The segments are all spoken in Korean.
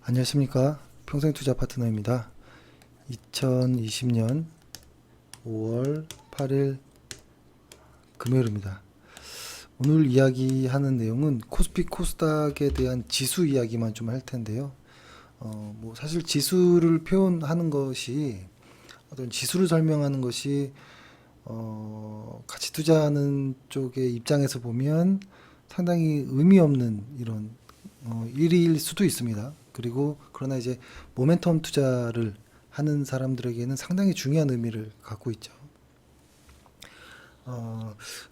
안녕하십니까. 평생투자 파트너입니다. 2020년 5월 8일 금요일입니다. 오늘 이야기하는 내용은 코스피 코스닥에 대한 지수 이야기만 좀 할 텐데요. 사실 지수를 표현하는 것이 어떤 지수를 설명하는 것이 가치 투자하는 쪽의 입장에서 보면 상당히 의미 없는 이런 일일 수도 있습니다. 그리고 그러나 이제 모멘텀 투자를 하는 사람들에게는 상당히 중요한 의미를 갖고 있죠.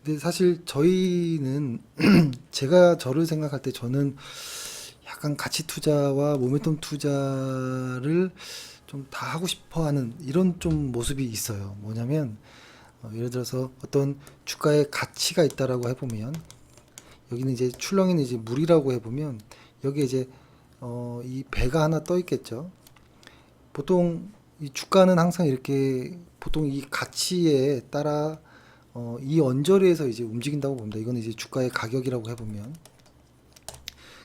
근데 사실 저희는 제가 저를 생각할 때 저는 약간 가치 투자와 모멘텀 투자를 좀 다 하고 싶어 하는 이런 좀 모습이 있어요. 뭐냐면 예를 들어서 어떤 주가에 가치가 있다라고 해보면 여기는 이제 출렁이는 이제 물이라고 해보면 여기에 이제 이 배가 하나 떠 있겠죠. 보통 이 주가는 항상 이렇게 보통 이 가치에 따라 이 언저리에서 이제 움직인다고 봅니다. 이건 이제 주가의 가격이라고 해보면.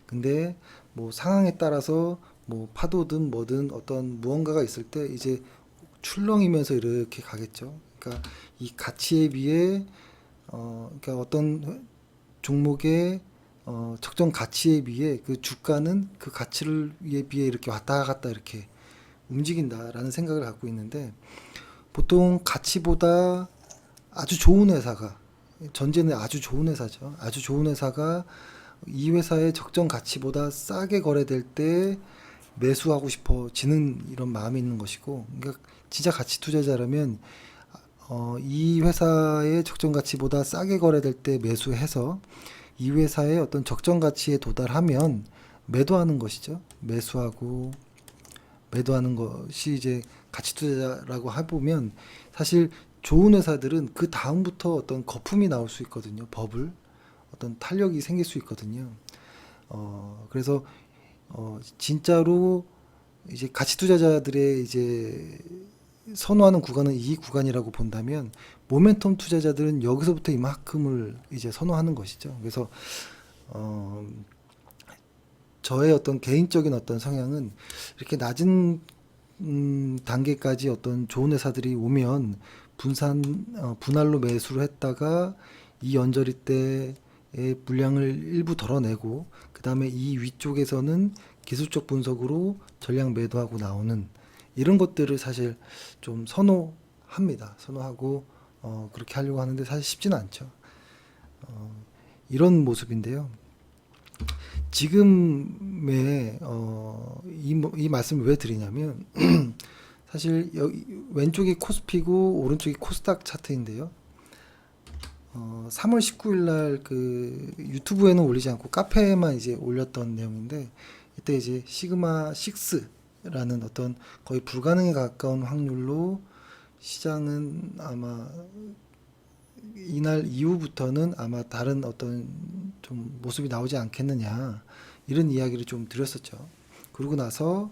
근데 뭐 상황에 따라서 뭐 파도든 뭐든 어떤 무언가가 있을 때 이제 출렁이면서 이렇게 가겠죠. 그러니까 이 가치에 비해 그러니까 어떤 종목의 적정 가치에 비해 그 주가는 그 가치를 비해 이렇게 왔다 갔다 이렇게 움직인다라는 생각을 갖고 있는데 보통 가치보다 아주 좋은 회사가 전제는 아주 좋은 회사죠. 아주 좋은 회사가 이 회사의 적정 가치보다 싸게 거래될 때 매수하고 싶어지는 이런 마음이 있는 것이고, 그러니까 진짜 가치 투자자라면 이 회사의 적정 가치보다 싸게 거래될 때 매수해서 이 회사의 어떤 적정 가치에 도달하면 매도하는 것이죠. 매도하는 것이 이제 가치 투자라고 해보면 사실 좋은 회사들은 그 다음부터 어떤 거품이 나올 수 있거든요. 버블, 어떤 탄력이 생길 수 있거든요. 그래서 진짜로 이제 가치 투자자들의 이제 선호하는 구간은 이 구간이라고 본다면 모멘텀 투자자들은 여기서부터 이만큼을 이제 선호하는 것이죠. 그래서 어, 저의 어떤 개인적인 어떤 성향은 이렇게 낮은 단계까지 어떤 좋은 회사들이 오면 분할로 매수를 했다가 이 언저리 때의 물량을 일부 덜어내고 그 다음에 이 위쪽에서는 기술적 분석으로 전량 매도하고 나오는 이런 것들을 사실 좀 선호합니다. 선호하고 그렇게 하려고 하는데 사실 쉽지는 않죠. 이런 모습인데요. 지금의 이 말씀을 왜 드리냐면 사실 여기 왼쪽이 코스피고 오른쪽이 코스닥 차트인데요. 3월 19일 날 그 유튜브에는 올리지 않고 카페에만 이제 올렸던 내용인데 이때 이제 시그마 6라는 어떤 거의 불가능에 가까운 확률로 시장은 아마 이날 이후부터는 아마 다른 어떤 좀 모습이 나오지 않겠느냐 이런 이야기를 좀 드렸었죠. 그러고 나서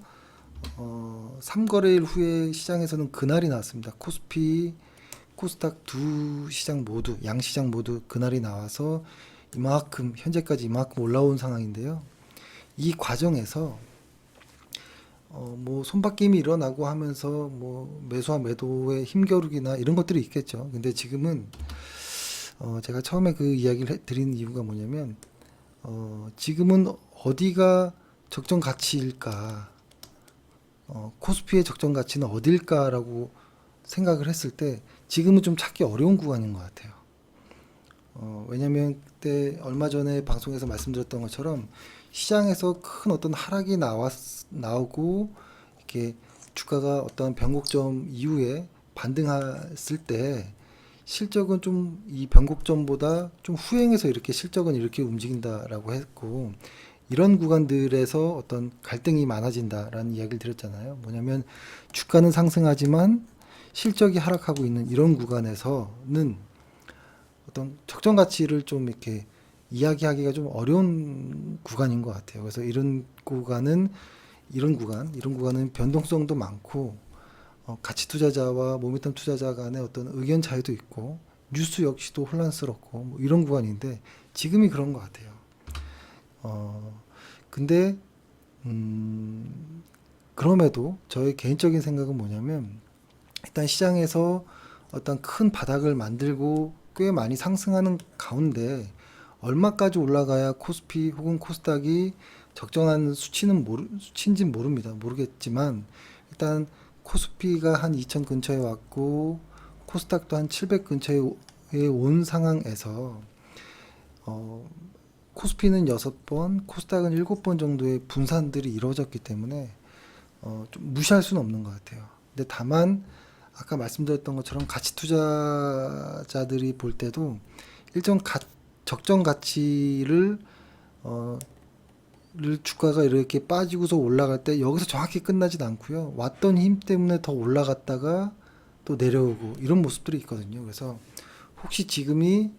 3거래일 후에 시장에서는 그날이 나왔습니다. 코스피, 코스닥 두 시장 모두 양시장 모두 그날이 나와서 이만큼 현재까지 이만큼 올라온 상황인데요. 이 과정에서 뭐 손바뀜이 일어나고 하면서 뭐 매수와 매도의 힘겨루기나 이런 것들이 있겠죠. 근데 지금은 제가 처음에 그 이야기를 드린 이유가 뭐냐면 지금은 어디가 적정 가치일까? 코스피의 적정 가치는 어딜까라고 생각을 했을 때 지금은 좀 찾기 어려운 구간인 것 같아요. 왜냐하면 그때 얼마 전에 방송에서 말씀드렸던 것처럼 시장에서 큰 어떤 하락이 나오고 이렇게 주가가 어떤 변곡점 이후에 반등했을 때 실적은 좀 이 변곡점보다 좀 후행해서 이렇게 실적은 이렇게 움직인다라고 했고 이런 구간들에서 어떤 갈등이 많아진다라는 이야기를 드렸잖아요. 뭐냐면 주가는 상승하지만 실적이 하락하고 있는 이런 구간에서는 어떤 적정 가치를 좀 이렇게 이야기하기가 좀 어려운 구간인 것 같아요. 그래서 이런 구간은 변동성도 많고 가치 투자자와 모멘텀 투자자 간의 어떤 의견 차이도 있고 뉴스 역시도 혼란스럽고 뭐 이런 구간인데 지금이 그런 것 같아요. 근데 그럼에도 저의 개인적인 생각은 뭐냐면 일단 시장에서 어떤 큰 바닥을 만들고 꽤 많이 상승하는 가운데 얼마까지 올라가야 코스피 혹은 코스닥이 적정한 수치인지 모릅니다. 모르겠지만 일단 코스피가 한 2000 근처에 왔고 코스닥도 한 700 근처에 온 상황에서 어, 코스피는 6번, 코스닥은 7번 정도의 분산들이 이루어졌기 때문에 좀 무시할 수는 없는 것 같아요. 근데 다만 아까 말씀드렸던 것처럼 가치 투자자들이 볼 때도 일정 적정 가치를 어, 주가가 이렇게 빠지고서 올라갈 때 여기서 정확히 끝나진 않고요. 왔던 힘 때문에 더 올라갔다가 또 내려오고 이런 모습들이 있거든요. 그래서 혹시 지금이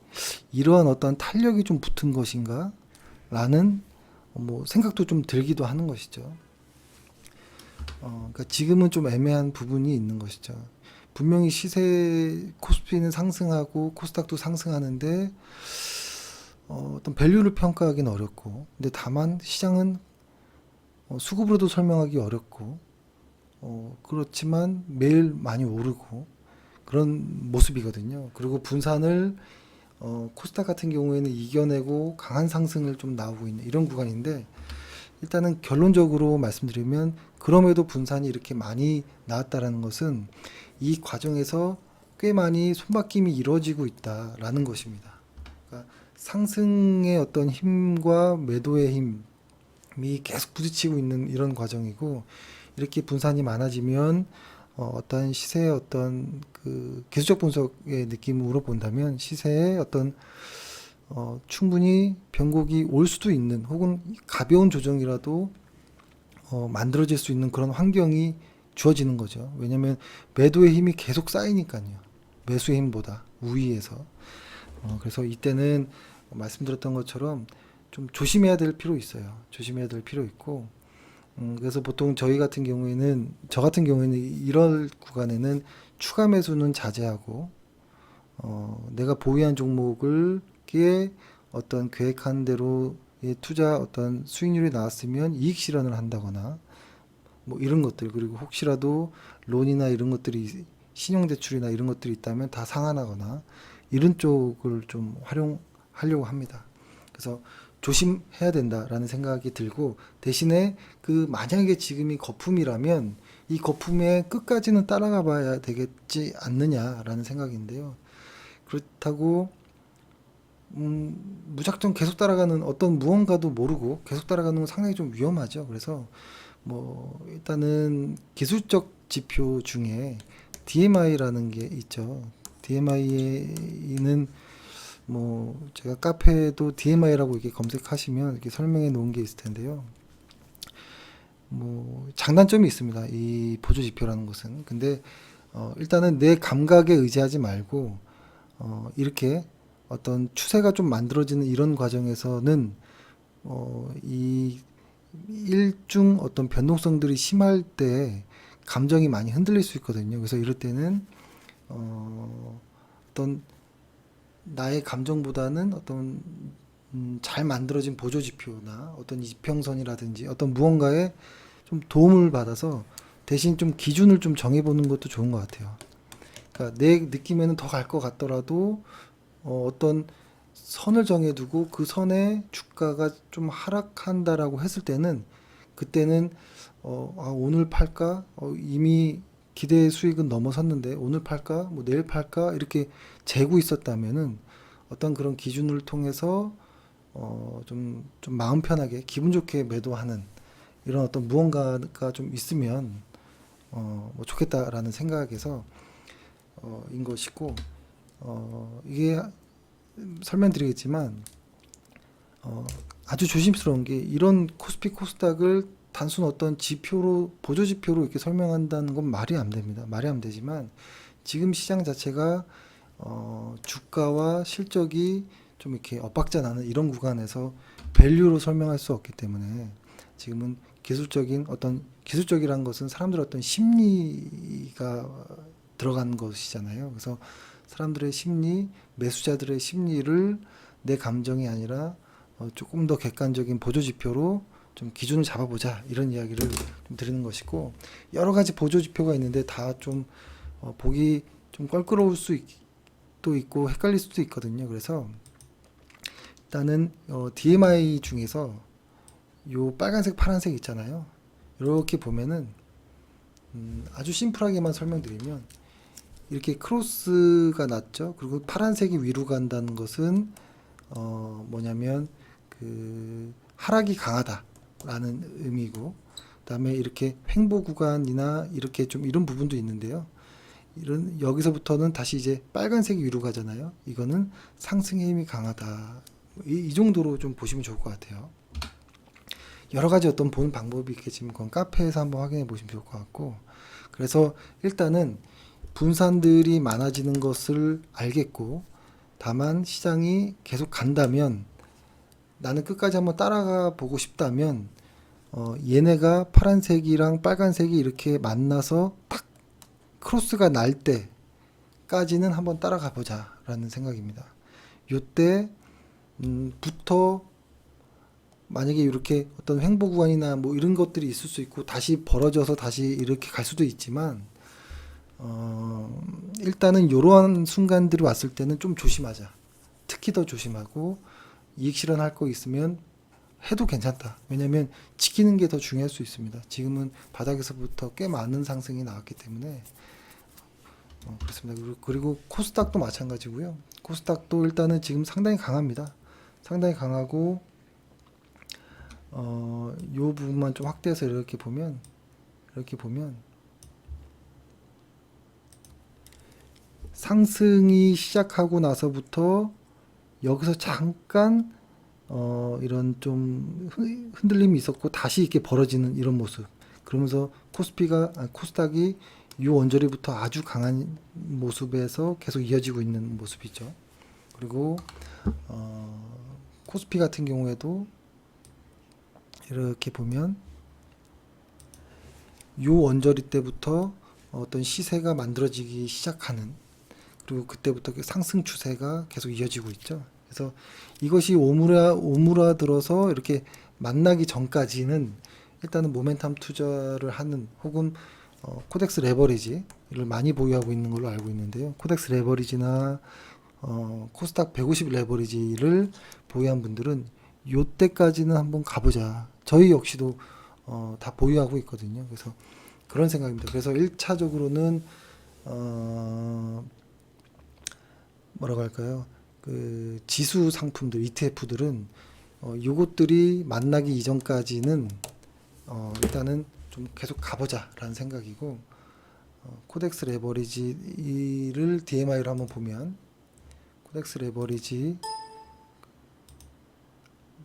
이러한 어떤 탄력이 좀 붙은 것인가? 라는 뭐 생각도 좀 들기도 하는 것이죠. 그러니까 지금은 좀 애매한 부분이 있는 것이죠. 분명히 시세 코스피는 상승하고 코스닥도 상승하는데 어떤 밸류를 평가하기는 어렵고, 근데 다만 시장은 수급으로도 설명하기 어렵고, 그렇지만 매일 많이 오르고 그런 모습이거든요. 그리고 분산을 코스닥 같은 경우에는 이겨내고 강한 상승을 좀 나오고 있는 이런 구간인데 일단은 결론적으로 말씀드리면 그럼에도 분산이 이렇게 많이 나왔다라는 것은 이 과정에서 꽤 많이 손바뀜이 이루어지고 있다라는 것입니다. 그러니까 상승의 어떤 힘과 매도의 힘이 계속 부딪히고 있는 이런 과정이고 이렇게 분산이 많아지면 어떤 시세의 어떤 그 기술적 분석의 느낌으로 본다면 시세의 어떤 충분히 변곡이 올 수도 있는 혹은 가벼운 조정이라도 만들어질 수 있는 그런 환경이 주어지는 거죠. 왜냐하면 매도의 힘이 계속 쌓이니까요. 매수의 힘보다 우위에서. 그래서 이때는 말씀드렸던 것처럼 좀 조심해야 될 필요 있어요. 조심해야 될 필요 있고 그래서 보통 저 같은 경우에는 이런 구간에는 추가 매수는 자제하고 내가 보유한 종목을 에 어떤 계획한 대로의 투자 어떤 수익률이 나왔으면 이익 실현을 한다거나 뭐 이런 것들 그리고 혹시라도 론이나 이런 것들이 신용대출이나 이런 것들이 있다면 다 상환하거나 이런 쪽을 좀 활용하려고 합니다. 그래서 조심해야 된다라는 생각이 들고 대신에 그 만약에 지금이 거품이라면 이 거품의 끝까지는 따라가 봐야 되겠지 않느냐라는 생각인데요. 그렇다고 무작정 계속 따라가는 어떤 무언가도 모르고 계속 따라가는 건 상당히 좀 위험하죠. 그래서 뭐 일단은 기술적 지표 중에 DMI라는 게 있죠. DMI는 뭐 제가 카페에도 DMI라고 이렇게 검색하시면 이렇게 설명해 놓은 게 있을 텐데요. 뭐 장단점이 있습니다. 이 보조 지표라는 것은. 근데 일단은 내 감각에 의지하지 말고 이렇게 어떤 추세가 좀 만들어지는 이런 과정에서는 이 일중 어떤 변동성들이 심할 때 감정이 많이 흔들릴 수 있거든요. 그래서 이럴 때는 어떤 나의 감정보다는 어떤 잘 만들어진 보조 지표나 어떤 이평선이라든지 어떤 무언가에 좀 도움을 받아서 대신 좀 기준을 좀 정해보는 것도 좋은 것 같아요. 그러니까 내 느낌에는 더 갈 것 같더라도 어떤 선을 정해두고 그 선에 주가가 좀 하락한다라고 했을 때는 그때는 오늘 팔까? 이미 기대 수익은 넘어섰는데 오늘 팔까? 뭐 내일 팔까? 이렇게 재고 있었다면은 어떤 그런 기준을 통해서 좀 마음 편하게 기분 좋게 매도하는 이런 어떤 무언가가 좀 있으면 뭐 좋겠다라는 생각에서 인 것이고 이게 설명드리겠지만 아주 조심스러운 게 이런 코스피 코스닥을 단순 어떤 지표로 보조 지표로 이렇게 설명한다는 건 말이 안 됩니다. 말이 안 되지만 지금 시장 자체가 주가와 실적이 좀 이렇게 엇박자 나는 이런 구간에서 밸류로 설명할 수 없기 때문에 지금은 기술적이란 것은 사람들의 어떤 심리가 들어간 것이잖아요. 그래서 사람들의 심리, 매수자들의 심리를 내 감정이 아니라 조금 더 객관적인 보조 지표로 좀 기준을 잡아보자 이런 이야기를 좀 드리는 것이고, 여러 가지 보조 지표가 있는데 다 좀 보기 좀 껄끄러울 수도 있고 헷갈릴 수도 있거든요. 그래서 일단은 DMI 중에서 요 빨간색 파란색 있잖아요. 이렇게 보면은 아주 심플하게만 설명드리면 이렇게 크로스가 났죠. 그리고 파란색이 위로 간다는 것은 뭐냐면 그 하락이 강하다라는 의미고, 그다음에 이렇게 횡보 구간이나 이렇게 좀 이런 부분도 있는데요. 이런 여기서부터는 다시 이제 빨간색이 위로 가잖아요. 이거는 상승의 힘이 강하다. 이 정도로 좀 보시면 좋을 것 같아요. 여러 가지 어떤 보는 방법이 있겠지만 그건 카페에서 한번 확인해 보시면 좋을 것 같고, 그래서 일단은 분산들이 많아지는 것을 알겠고, 다만 시장이 계속 간다면, 나는 끝까지 한번 따라가 보고 싶다면 얘네가 파란색이랑 빨간색이 이렇게 만나서 탁 크로스가 날 때까지는 한번 따라가 보자 라는 생각입니다. 요때 부터 만약에 이렇게 어떤 횡보 구간이나 뭐 이런 것들이 있을 수 있고 다시 벌어져서 다시 이렇게 갈 수도 있지만, 일단은 이러한 순간들이 왔을 때는 좀 조심하자. 특히 더 조심하고, 이익 실현할 거 있으면 해도 괜찮다. 왜냐면 지키는 게 더 중요할 수 있습니다. 지금은 바닥에서부터 꽤 많은 상승이 나왔기 때문에 그렇습니다. 그리고 코스닥도 마찬가지고요. 코스닥도 일단은 지금 상당히 강합니다. 상당히 강하고 요 부분만 좀 확대해서 이렇게 보면 상승이 시작하고 나서부터 여기서 잠깐 이런 좀 흔들림이 있었고 다시 이렇게 벌어지는 이런 모습. 그러면서 코스닥이 이 원저리부터 아주 강한 모습에서 계속 이어지고 있는 모습이죠. 그리고 코스피 같은 경우에도 이렇게 보면 이 원저리 때부터 어떤 시세가 만들어지기 시작하는, 그리고 그때부터 상승 추세가 계속 이어지고 있죠. 그래서 이것이 오므라들어서 이렇게 만나기 전까지는 일단은 모멘텀 투자를 하는, 혹은 코덱스 레버리지를 많이 보유하고 있는 걸로 알고 있는데요. 코덱스 레버리지나 코스닥 150 레버리지를 보유한 분들은 요때까지는 한번 가보자. 저희 역시도 다 보유하고 있거든요. 그래서 그런 생각입니다. 그래서 1차적으로는 뭐라고 할까요? 그 지수 상품들, ETF들은 요것들이 만나기 이전까지는 일단은 좀 계속 가보자라는 생각이고, 코덱스 레버리지를 DMI로 한번 보면 코덱스 레버리지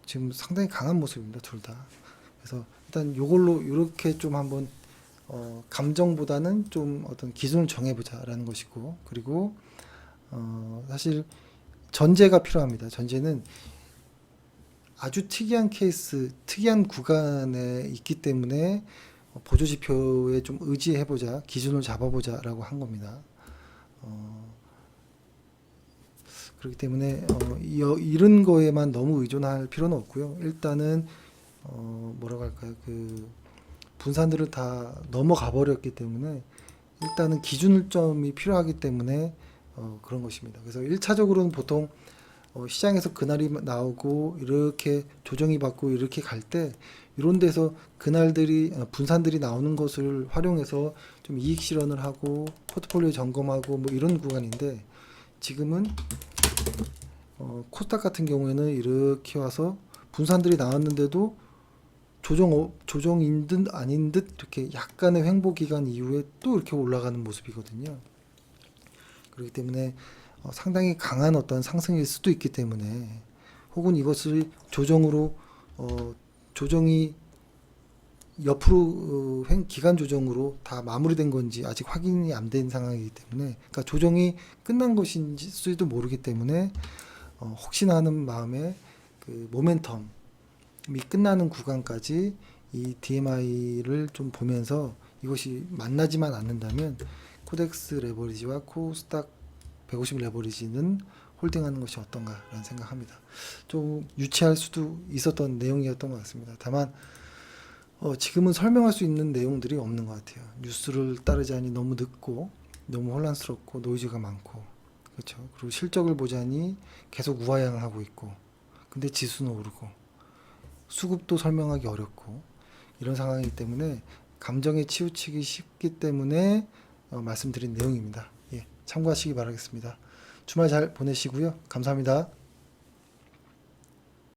지금 상당히 강한 모습입니다. 둘 다. 그래서 일단 요걸로 이렇게 좀 한번 감정보다는 좀 어떤 기준을 정해보자라는 것이고, 그리고 사실 전제가 필요합니다. 전제는 아주 특이한 케이스, 특이한 구간에 있기 때문에 보조지표에 좀 의지해보자, 기준을 잡아보자라고 한 겁니다. 그렇기 때문에 이런 거에만 너무 의존할 필요는 없고요. 일단은 뭐라고 할까요? 그 분산들을 다 넘어가 버렸기 때문에 일단은 기준점이 필요하기 때문에 그런 것입니다. 그래서 1차적으로는 보통 시장에서 그날이 나오고 이렇게 조정이 받고 이렇게 갈 때 이런 데서 그날들이 분산들이 나오는 것을 활용해서 좀 이익 실현을 하고 포트폴리오 점검하고 뭐 이런 구간인데, 지금은 코스닥 같은 경우에는 이렇게 와서 분산들이 나왔는데도 조정인 듯 아닌 듯 이렇게 약간의 횡보 기간 이후에 또 이렇게 올라가는 모습이거든요. 그렇기 때문에 상당히 강한 어떤 상승일 수도 있기 때문에, 혹은 이것을 조정이 옆으로 기간 조정으로 다 마무리된 건지 아직 확인이 안 된 상황이기 때문에, 그러니까 조정이 끝난 것인지도 모르기 때문에 혹시나 하는 마음에 그 모멘텀이 끝나는 구간까지 이 DMI를 좀 보면서 이것이 만나지만 않는다면 코덱스 레버리지와 코스닥 150 레버리지는 홀딩하는 것이 어떤가라는 생각합니다. 좀 유치할 수도 있었던 내용이었던 것 같습니다. 다만 지금은 설명할 수 있는 내용들이 없는 것 같아요. 뉴스를 따르자니 너무 늦고 너무 혼란스럽고 노이즈가 많고 그렇죠. 그리고 실적을 보자니 계속 우하향하고 있고 근데 지수는 오르고 수급도 설명하기 어렵고 이런 상황이기 때문에 감정에 치우치기 쉽기 때문에 말씀드린 내용입니다. 예, 참고하시기 바라겠습니다. 주말 잘 보내시고요. 감사합니다.